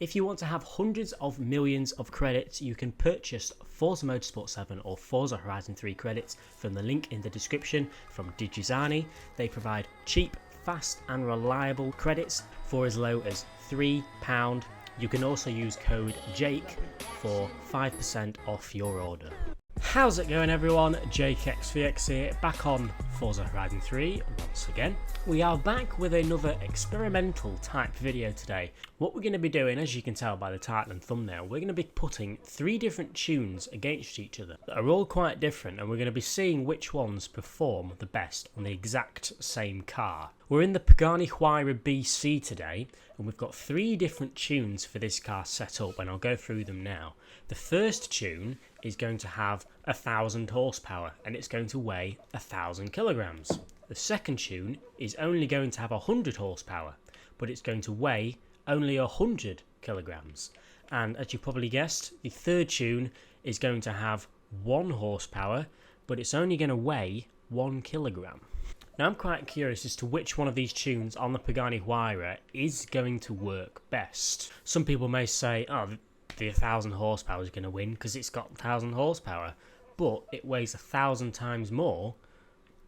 If you want to have hundreds of millions of credits, you can purchase Forza Motorsport 7 or Forza Horizon 3 credits from the link in the description from Digizani. They provide cheap, fast and reliable credits for as low as £3. You can also use code JAKE for 5% off your order. How's it going everyone? JakeXVX here, back on Forza Horizon 3 once again. We are back with another experimental type video today. What we're going to be doing, as you can tell by the title and thumbnail, we're going to be putting 3 different tunes against each other that are all quite different, and we're going to be seeing which ones perform the best on the exact same car. We're in the Pagani Huayra BC today, and we've got 3 different tunes for this car set up, and I'll go through them now. The first tune is going to have 1,000 horsepower, and it's going to weigh 1,000 kilograms. The second tune is only going to have 100 horsepower, but it's going to weigh only 100 kilograms. And as you probably guessed, the third tune is going to have 1 horsepower, but it's only going to weigh 1 kilogram. Now I'm quite curious as to which one of these tunes on the Pagani Huayra is going to work best. Some people may say, oh, the 1,000 horsepower is going to win because it's got 1,000 horsepower, but it weighs 1,000 times more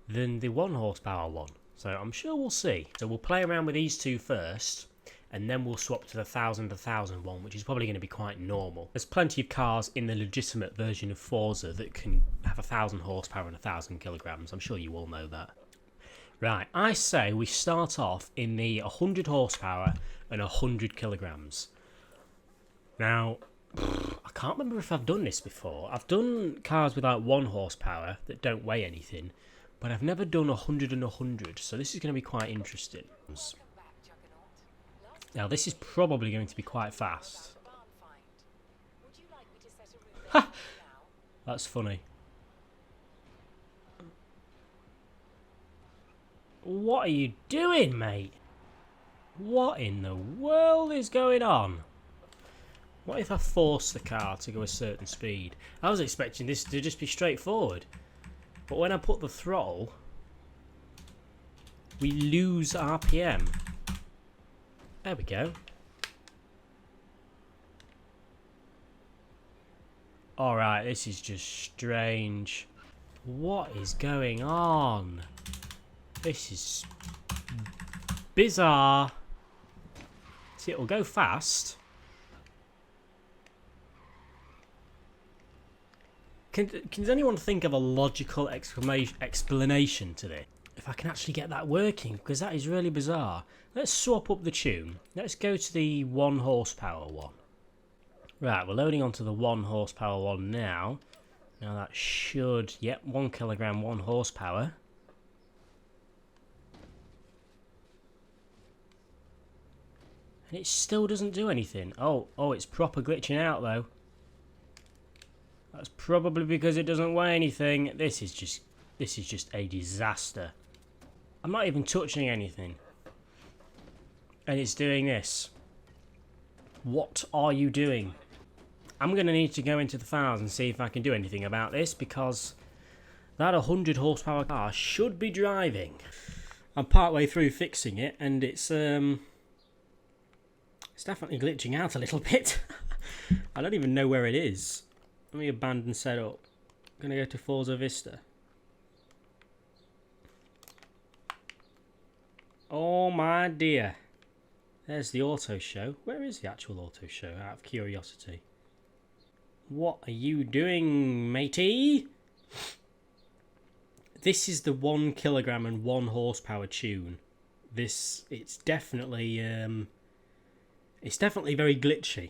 than the 1 horsepower one. So I'm sure we'll see. So we'll play around with these two first, and then we'll swap to the 1,000 one, which is probably going to be quite normal. There's plenty of cars in the legitimate version of Forza that can have 1,000 horsepower and 1,000 kilograms. I'm sure you all know that. Right, I say we start off in the 100 horsepower and 100 kilograms. Now, I can't remember if I've done this before. I've done cars with like 1 horsepower that don't weigh anything, but I've never done 100 and 100, so this is going to be quite interesting. Now, this is probably going to be quite fast. Ha! That's funny. What are you doing, mate? What in the world is going on? What if I force the car to go a certain speed? I was expecting this to just be straightforward. But when I put the throttle, we lose RPM. There we go. Alright, this is just strange. What is going on? This is bizarre. See, it'll go fast. Can anyone think of a logical explanation to this? If I can actually get that working, because that is really bizarre. Let's swap up the tune. Let's go to the 1 horsepower one. Right, we're loading onto the 1 horsepower one now. Now that should, yep, 1 kilogram, 1 horsepower. And it still doesn't do anything. Oh, it's proper glitching out though. That's probably because it doesn't weigh anything. This is just a disaster. I'm not even touching anything. And it's doing this. What are you doing? I'm going to need to go into the files and see if I can do anything about this, because that 100 horsepower car should be driving. I'm partway through fixing it, and it's definitely glitching out a little bit. I don't even know where it is. Let me abandon setup. I'm going to go to Forza Vista. Oh my dear. There's the auto show. Where is the actual auto show, out of curiosity? What are you doing, matey? This is the 1 kilogram and 1 horsepower tune. It's definitely very glitchy.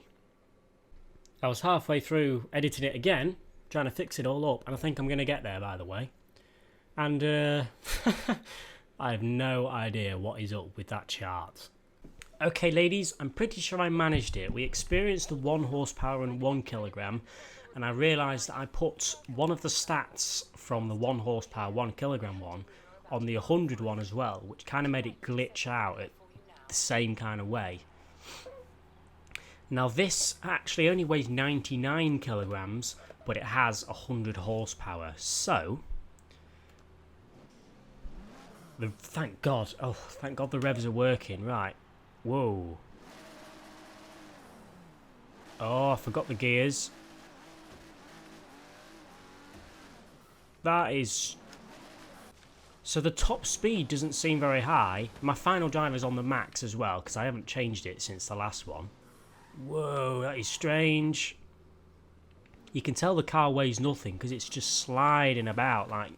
I was halfway through editing it again, trying to fix it all up, and I think I'm going to get there, by the way. And I have no idea what is up with that chart. Okay, ladies, I'm pretty sure I managed it. We experienced the 1 horsepower and 1 kilogram, and I realised that I put one of the stats from the 1 horsepower, 1 kilogram one on the 100 one as well, which kind of made it glitch out at the same kind of way. Now this actually only weighs 99 kilograms, but it has 100 horsepower. So, thank God. Oh, thank God the revs are working. Right. Whoa. Oh, I forgot the gears. That is... So the top speed doesn't seem very high. My final drive is on the max as well, because I haven't changed it since the last one. Whoa, that is strange. You can tell the car weighs nothing, because it's just sliding about like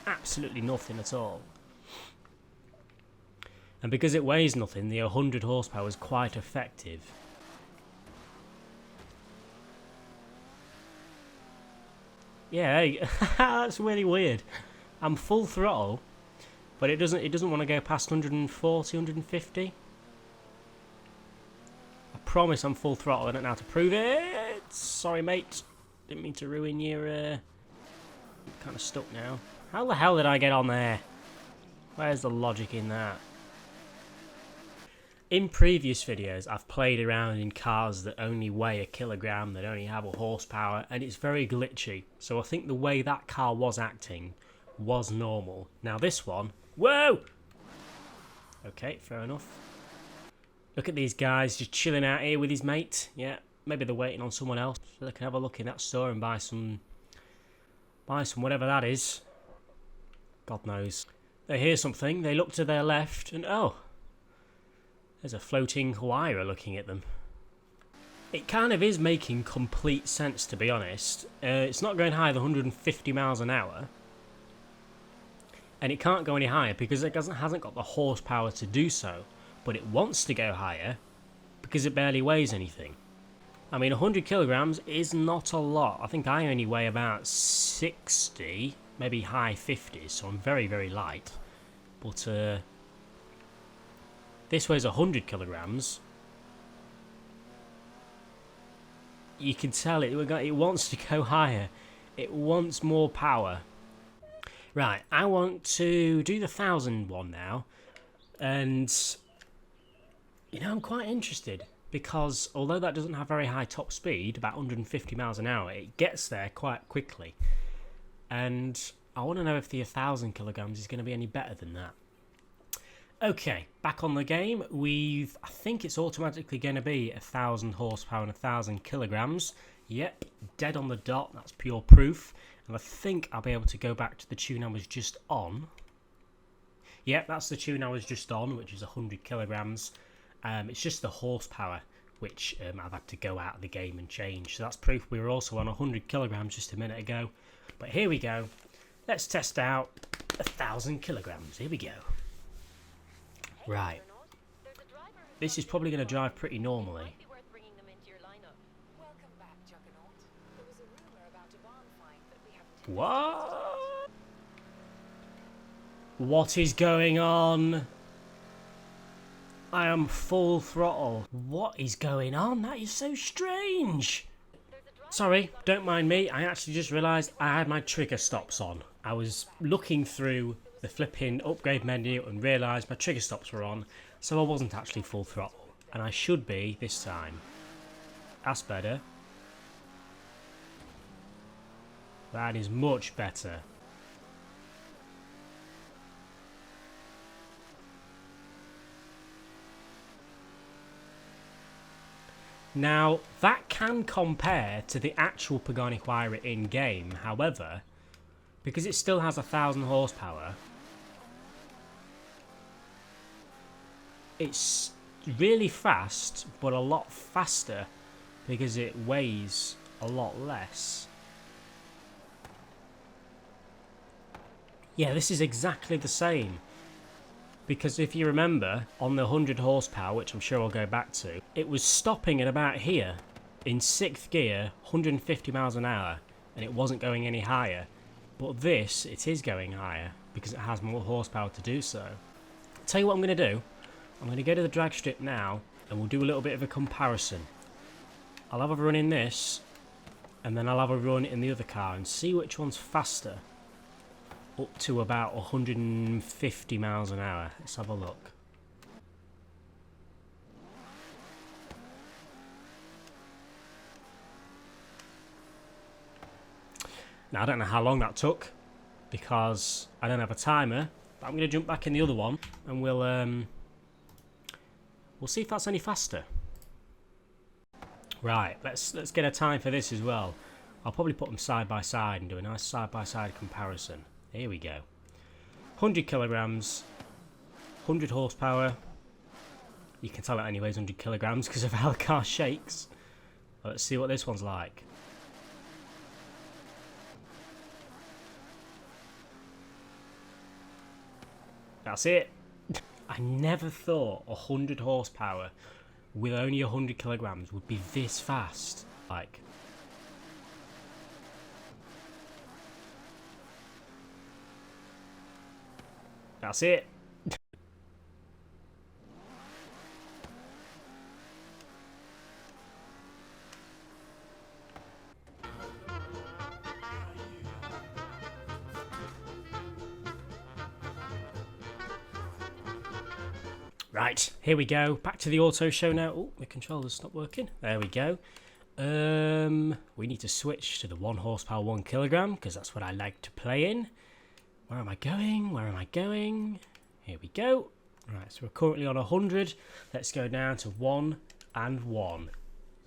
absolutely nothing at all. And because it weighs nothing, the 100 horsepower is quite effective. Yeah, that's really weird. I'm full throttle, but it doesn't want to go past 140, 150. I promise I'm full throttle. I don't know how to prove it. Sorry, mate. Didn't mean to ruin your... kind of stuck now. How the hell did I get on there? Where's the logic in that? In previous videos, I've played around in cars that only weigh a kilogram, that only have a horsepower, and it's very glitchy. So I think the way that car was acting was normal. Now this one... Whoa! Okay, fair enough. Look at these guys just chilling out here with his mate. Yeah, maybe they're waiting on someone else so they can have a look in that store and buy some whatever that is. God knows. They hear something, they look to their left, and oh... There's a floating Huayra looking at them. It kind of is making complete sense, to be honest. It's not going higher than 150 miles an hour. And it can't go any higher because it hasn't got the horsepower to do so. But it wants to go higher because it barely weighs anything. I mean, 100 kilograms is not a lot. I think I only weigh about 60, maybe high 50s, so I'm very, very light. But, this weighs 100 kilograms. You can tell it wants to go higher. It wants more power. Right, I want to do the 1,000 one now. And, you know, I'm quite interested. Because although that doesn't have very high top speed, about 150 miles an hour, it gets there quite quickly. And I want to know if the 1,000 kilograms is going to be any better than that. Okay, back on the game. I think it's automatically going to be 1,000 horsepower and 1,000 kilograms. Yep, dead on the dot. That's pure proof. And I think I'll be able to go back to the tune I was just on. Yep, that's the tune I was just on, which is 100 kilograms. It's just the horsepower, which I've had to go out of the game and change. So that's proof we were also on 100 kilograms just a minute ago. But here we go. Let's test out 1,000 kilograms. Here we go. Right. This is probably going to drive pretty normally. What? What is going on? I am full throttle. What is going on? That is so strange. Sorry, don't mind me. I actually just realised I had my trigger stops on. I was looking through the flipping upgrade menu and realised my trigger stops were on, so I wasn't actually full throttle. And I should be this time. That's better. That is much better. Now, that can compare to the actual Pagani Huayra in-game, however, because it still has 1,000 horsepower, it's really fast, but a lot faster because it weighs a lot less. Yeah, this is exactly the same. Because if you remember, on the 100 horsepower, which I'm sure I'll go back to, it was stopping at about here, in 6th gear, 150 miles an hour, and it wasn't going any higher. But this, it is going higher, because it has more horsepower to do so. I'll tell you what I'm going to do. I'm going to go to the drag strip now, and we'll do a little bit of a comparison. I'll have a run in this, and then I'll have a run in the other car, and see which one's faster. Up to about 150 miles an hour. Let's have a look. Now, I don't know how long that took, because I don't have a timer, but I'm going to jump back in the other one, and we'll see if that's any faster. Right, let's get a time for this as well. I'll probably put them side by side and do a nice side by side comparison. Here we go. 100 kilograms, 100 horsepower. You can tell it anyway, 100 kilograms because of how the car shakes. Let's see what this one's like. That's it. I never thought 100 horsepower with only 100 kilograms would be this fast. Like, that's it. Right, here we go. Back to the auto show now. Oh, my controller's stopped working. There we go. We need to switch to the 1 horsepower, 1 kilogram, because that's what I like to play in. Where am I going? Where am I going? Here we go. Right, so we're currently on 100. Let's go down to 1 and 1.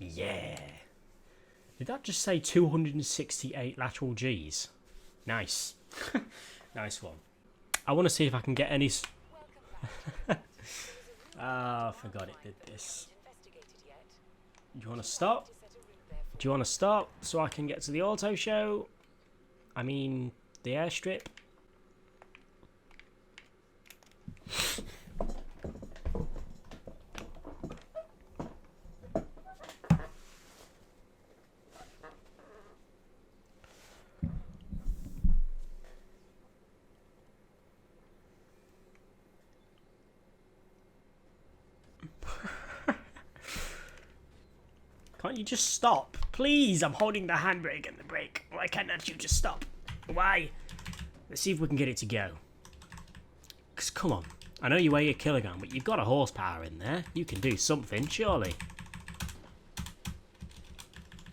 Yeah. Did that just say 268 lateral Gs? Nice. Nice one. I want to see if I can get any... I forgot it did this. Do you want to stop? Do you want to stop so I can get to the auto show? I mean, the airstrip. Can't you just stop? Please, I'm holding the handbrake and the brake. Why can't you just stop? Why? Let's see if we can get it to go. Because, come on. I know you weigh a kilogram, but you've got a horsepower in there. You can do something, surely.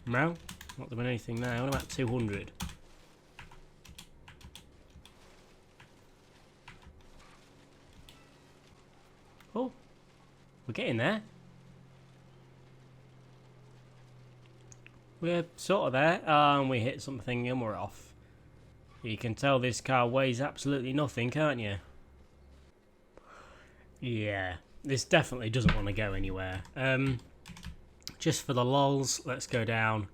No? Not doing anything there. What about 200? Oh. We're getting there. We're sort of there, and we hit something and we're off. You can tell this car weighs absolutely nothing, can't you? Yeah, this definitely doesn't want to go anywhere. Just for the lols, let's go down.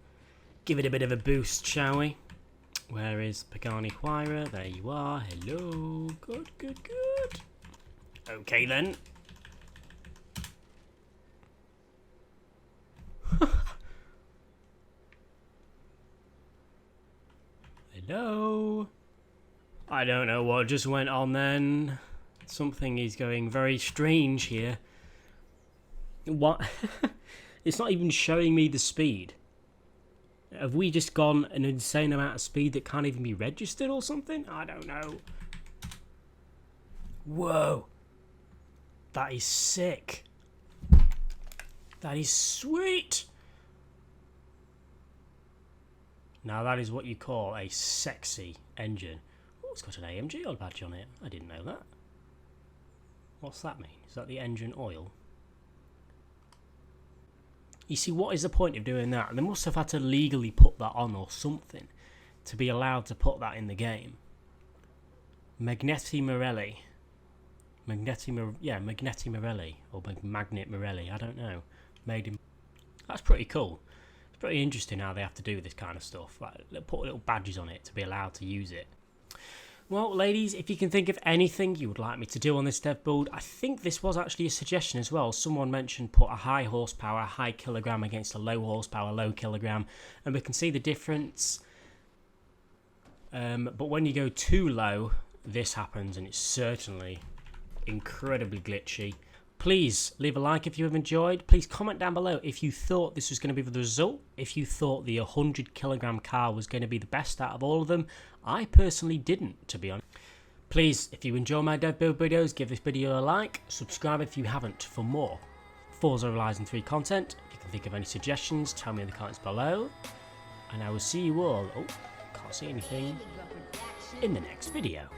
Give it a bit of a boost, shall we? Where is Pagani Huayra? There you are. Hello. Good, good, good. Okay then. Hello? I don't know what just went on then. Something is going very strange here. What? It's not even showing me the speed. Have we just gone an insane amount of speed that can't even be registered or something? I don't know. Whoa. That is sick. That is sweet. Now that is what you call a sexy engine. Oh, it's got an AMG oil badge on it. I didn't know that. What's that mean? Is that the engine oil? You see, what is the point of doing that? They must have had to legally put that on or something to be allowed to put that in the game. Magneti Morelli. Magneti Morelli. Or Magnet Morelli. I don't know. Made in... That's pretty cool. It's pretty interesting how they have to do this kind of stuff. Like, they put little badges on it to be allowed to use it. Well, ladies, if you can think of anything you would like me to do on this dev build, I think this was actually a suggestion as well. Someone mentioned put a high horsepower, high kilogram against a low horsepower, low kilogram, and we can see the difference. But when you go too low, this happens, and it's certainly incredibly glitchy. Please leave a like if you have enjoyed. Please comment down below if you thought this was going to be the result. If you thought the 100 kilogram car was going to be the best out of all of them. I personally didn't, to be honest. Please, if you enjoy my dev build videos, give this video a like. Subscribe if you haven't for more Forza Horizon 3 content. If you can think of any suggestions, tell me in the comments below. And I will see you all, oh, can't see anything, in the next video.